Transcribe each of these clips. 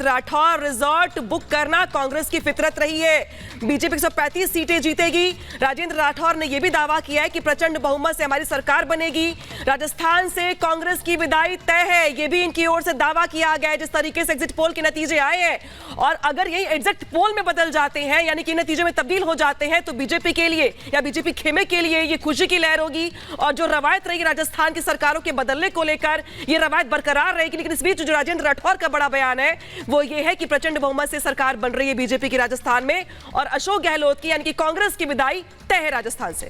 Rajendra Rathore, resort book करना कांग्रेस की फितरत रही है। बीजेपी 135 सीटें जीतेगी। राजेंद्र राठौर ने यह भी दावा किया है कि प्रचंड बहुमत से हमारी सरकार बनेगी। राजस्थान से कांग्रेस की विदाई तय है, यह भी इनकी ओर से दावा किया गया है। जिस तरीके से एग्जिट पोल के नतीजे आए हैं, और अगर यही एग्जिट पोल में बदल जाते हैं, यानी कि नतीजे में तब्दील हो जाते हैं, तो बीजेपी के लिए या बीजेपी खेमे के लिए यह खुशी की लहर होगी। और जो रवायत रही राजस्थान की सरकारों के बदलने को लेकर, यह रवायत बरकरार रहेगी। लेकिन इस बीच जो राजेंद्र राठौर का बड़ा बयान है वो ये है कि प्रचंड बहुमत से सरकार बन रही है बीजेपी की राजस्थान में, और अशोक गहलोत की यानी कि कांग्रेस की विदाई तय है राजस्थान से।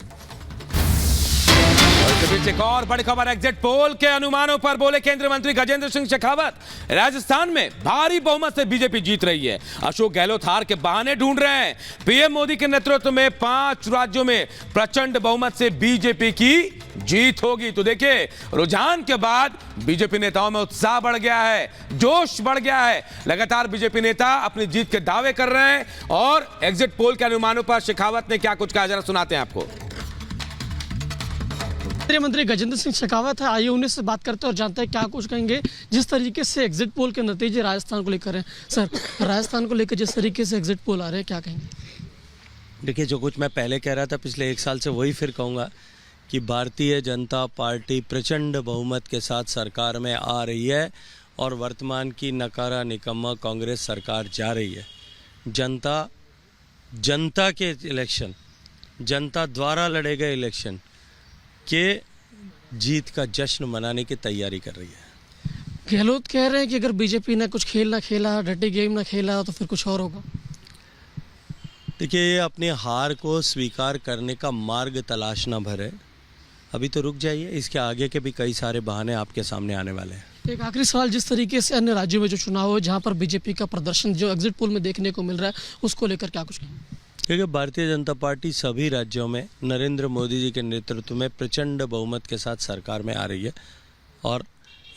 एक और बड़ी खबर, एग्जिट पोल के अनुमानों पर बोले केंद्रीय मंत्री गजेंद्र सिंह शेखावत। राजस्थान में भारी बहुमत से बीजेपी जीत रही है। अशोक गहलोत हार के बहाने ढूंढ रहे हैं। पीएम मोदी के नेतृत्व में 5 राज्यों में प्रचंड बहुमत से बीजेपी की जीत होगी। तो देखिए, रुझान के बाद बीजेपी नेताओं में उत्साह बढ़ गया है, जोश बढ़ गया है। लगातार बीजेपी नेता अपनी जीत के दावे कर रहे हैं। और एग्जिट पोल के अनुमानों पर शेखावत ने क्या कुछ कहा, जरा सुनाते हैं आपको। केंद्रीय मंत्री गजेंद्र सिंह शेखावत है, आइए उन्हीं से बात करते हैं और जानते हैं क्या कुछ कहेंगे। जिस तरीके से एग्जिट पोल के नतीजे राजस्थान को लेकर हैं, सर राजस्थान को लेकर जिस तरीके से एग्जिट पोल आ रहे हैं, क्या कहेंगे? देखिए, जो कुछ मैं पहले कह रहा था पिछले 1 साल से, वही फिर कहूँगा कि भारतीय जनता पार्टी प्रचंड बहुमत के साथ सरकार में आ रही है और वर्तमान की नकारा निकम्मा कांग्रेस सरकार जा रही है। जनता के इलेक्शन, जनता द्वारा लड़े गए इलेक्शन के जीत का जश्न मनाने की तैयारी कर रही है। गहलोत कह रहे हैं कि अगर बीजेपी ने कुछ खेल ना खेला, डर्टी गेम ना खेला, तो फिर कुछ और होगा। देखिए, ये अपनी हार को स्वीकार करने का मार्ग तलाशना भर है। अभी तो रुक जाइए, इसके आगे के भी कई सारे बहाने आपके सामने आने वाले हैं। एक आखिरी सवाल, जिस तरीके से अन्य राज्यों में जो चुनाव है, जहाँ पर बीजेपी का प्रदर्शन जो एग्जिट पोल में देखने को मिल रहा है, उसको लेकर क्या कुछ कहेंगे? क्योंकि भारतीय जनता पार्टी सभी राज्यों में नरेंद्र मोदी जी के नेतृत्व में प्रचंड बहुमत के साथ सरकार में आ रही है और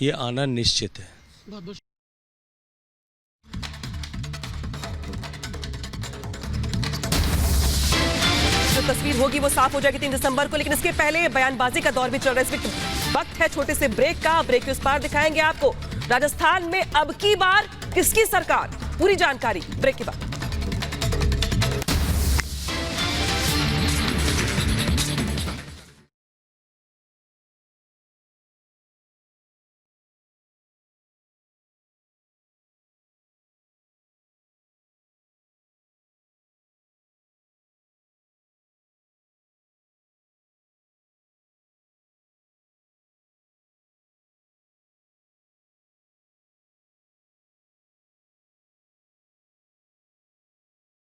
ये आना निश्चित है। बहुत बहुत जो तस्वीर होगी वो साफ हो जाएगी 3 दिसंबर को। लेकिन इसके पहले बयानबाजी का दौर भी चल रहा है। इस वक्त है छोटे से ब्रेक का। ब्रेक के उस पार दिखाएंगे आपको राजस्थान में अब की बार किसकी सरकार, पूरी जानकारी ब्रेक के बाद।